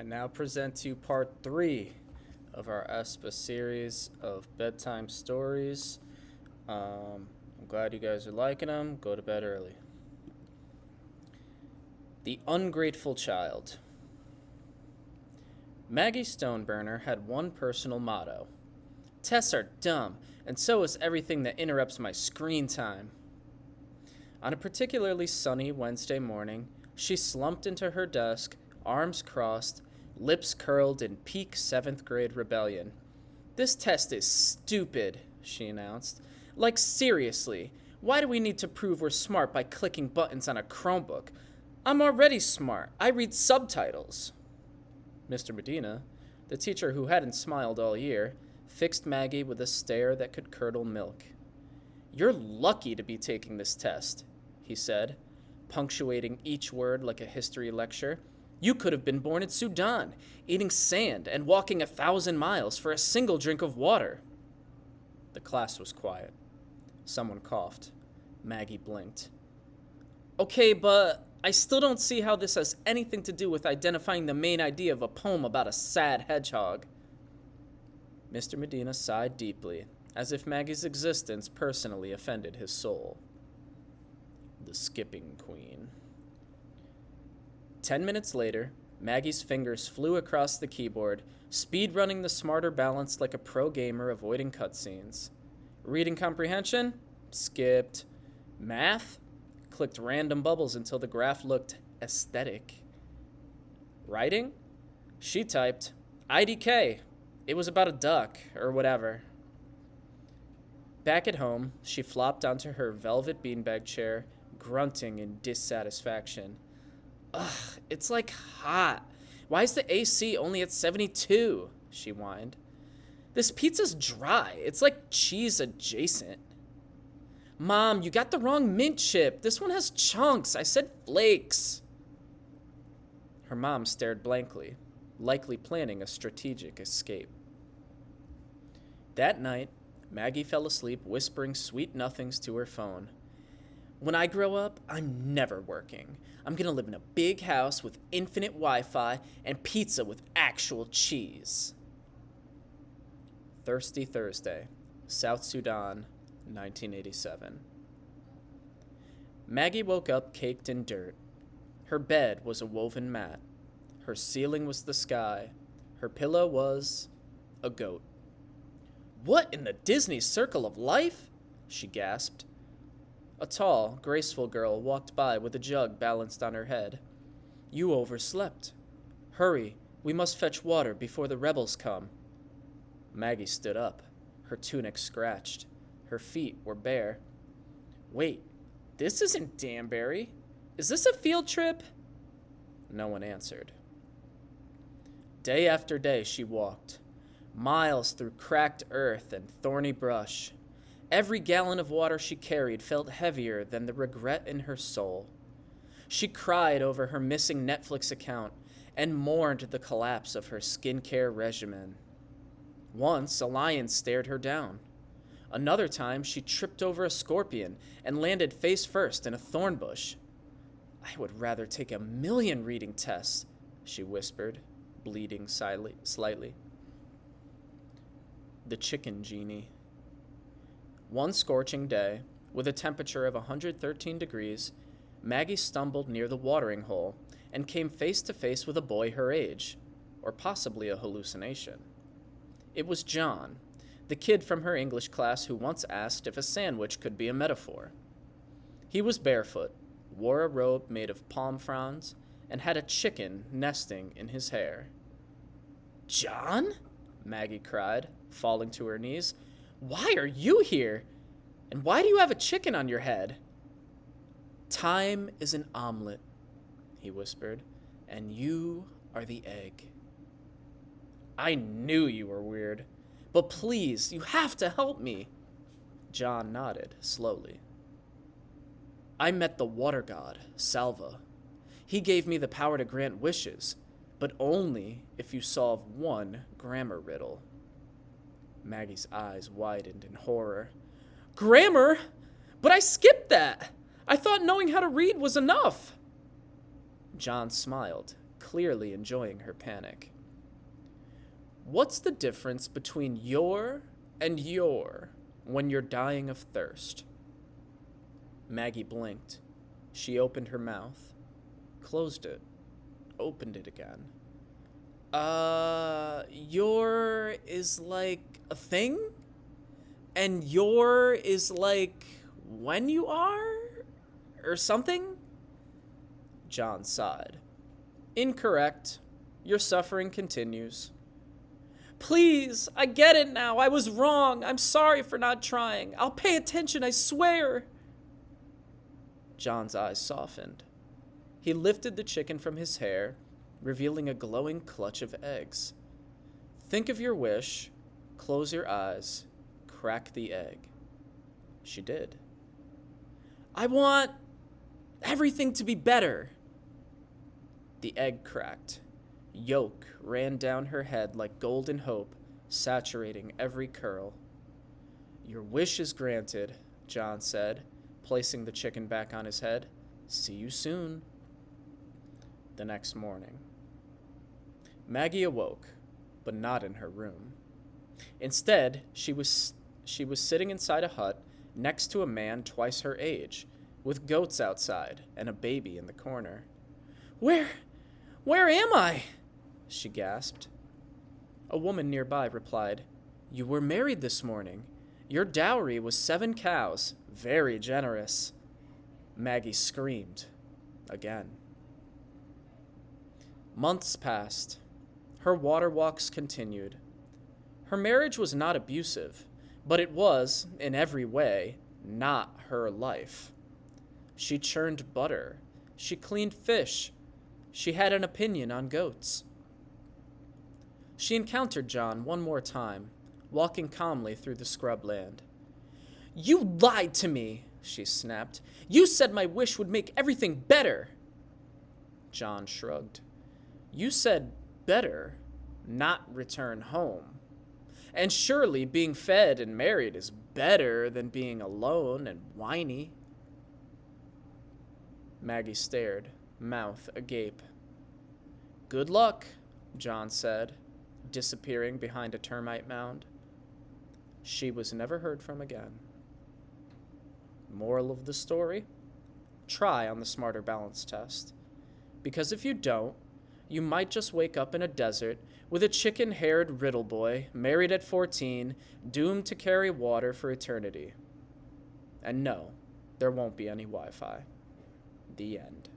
now present to you part 3 of our ESPA series of bedtime stories. I'm glad you guys are liking them. Go to bed early. The Ungrateful Child. Maggie Stoneburner had one personal motto: tests are dumb, and so is everything that interrupts my screen time. On a particularly sunny Wednesday morning, she slumped into her desk, arms crossed, lips curled in peak 7th grade rebellion. "This test is stupid," she announced. "Like, seriously, why do we need to prove we're smart by clicking buttons on a Chromebook? I'm already smart. I read subtitles." Mr. Medina, the teacher who hadn't smiled all year, fixed Maggie with a stare that could curdle milk. "You're lucky to be taking this test," he said, punctuating each word like a history lecture. "You could have been born in Sudan, eating sand and walking 1,000 miles for a single drink of water." The class was quiet. Someone coughed. Maggie blinked. "Okay, but I still don't see how this has anything to do with identifying the main idea of a poem about a sad hedgehog." Mr. Medina sighed deeply, as if Maggie's existence personally offended his soul. The Skipping Queen. 10 minutes later, Maggie's fingers flew across the keyboard, speed-running the smarter balance like a pro gamer avoiding cutscenes. Reading comprehension? Skipped. Math? Clicked random bubbles until the graph looked aesthetic. Writing? She typed IDK. It was about a duck, or whatever. Back at home, she flopped onto her velvet beanbag chair, grunting in dissatisfaction. "Ugh, it's like hot. Why is the AC only at 72? She whined. "This pizza's dry. It's like cheese adjacent." "Mom, you got the wrong mint chip. This one has chunks. I said flakes." Her mom stared blankly, likely planning a strategic escape. That night, Maggie fell asleep whispering sweet nothings to her phone. "When I grow up, I'm never working. I'm gonna live in a big house with infinite Wi-Fi and pizza with actual cheese." Thirsty Thursday, South Sudan, 1987. Maggie woke up caked in dirt. Her bed was a woven mat. Her ceiling was the sky. Her pillow was a goat. "What in the Disney circle of life?" she gasped. A tall, graceful girl walked by with a jug balanced on her head. "You overslept. Hurry, we must fetch water before the rebels come." Maggie stood up, her tunic scratched. Her feet were bare. "Wait, this isn't Danbury. Is this a field trip?" No one answered. Day after day she walked, miles through cracked earth and thorny brush. Every gallon of water she carried felt heavier than the regret in her soul. She cried over her missing Netflix account and mourned the collapse of her skincare regimen. Once, a lion stared her down. Another time, she tripped over a scorpion and landed face first in a thorn bush. "I would rather take 1,000,000 reading tests," she whispered, bleeding slightly. The Chicken Genie. One scorching day, with a temperature of 113 degrees, Maggie stumbled near the watering hole and came face to face with a boy her age, or possibly a hallucination. It was John, the kid from her English class who once asked if a sandwich could be a metaphor. He was barefoot, wore a robe made of palm fronds, and had a chicken nesting in his hair. "John?" Maggie cried, falling to her knees. "Why are you here? And why do you have a chicken on your head?" "Time is an omelet," he whispered, "and you are the egg." "I knew you were weird. But please, you have to help me." John nodded slowly. "I met the water god, Salva. He gave me the power to grant wishes, but only if you solve one grammar riddle." Maggie's eyes widened in horror. "Grammar? But I skipped that! I thought knowing how to read was enough." John smiled, clearly enjoying her panic. What's the difference between your and your when you're dying of thirst? Maggie blinked. She opened her mouth, closed it, opened it again. Your is like a thing? And your is like when you are? Or something? John sighed. Incorrect. Your suffering continues. Please, I get it now. I was wrong. I'm sorry for not trying. I'll pay attention, I swear. John's eyes softened. He lifted the chicken from his hair, revealing a glowing clutch of eggs. Think of your wish, close your eyes, crack the egg. She did. I want everything to be better. The egg cracked. Yolk ran down her head like golden hope, saturating every curl. Your wish is granted, John said, placing the chicken back on his head. See you soon. The next morning, Maggie awoke, but not in her room. Instead, she was sitting inside a hut next to a man twice her age, with goats outside and a baby in the corner. Where am I? She gasped. A woman nearby replied, You were married this morning. Your dowry was 7 cows. Very generous. Maggie screamed. Again. Months passed. Her water walks continued. Her marriage was not abusive, but it was, in every way, not her life. She churned butter. She cleaned fish. She had an opinion on goats. She encountered John one more time, walking calmly through the scrubland. You lied to me, she snapped. You said my wish would make everything better. John shrugged. You said better, not return home. And surely being fed and married is better than being alone and whiny. Maggie stared, mouth agape. Good luck, John said, disappearing behind a termite mound. She was never heard from again. Moral of the story? Try on the Smarter Balance test. Because if you don't, you might just wake up in a desert with a chicken-haired riddle boy, married at 14, doomed to carry water for eternity. And no, there won't be any Wi-Fi. The end.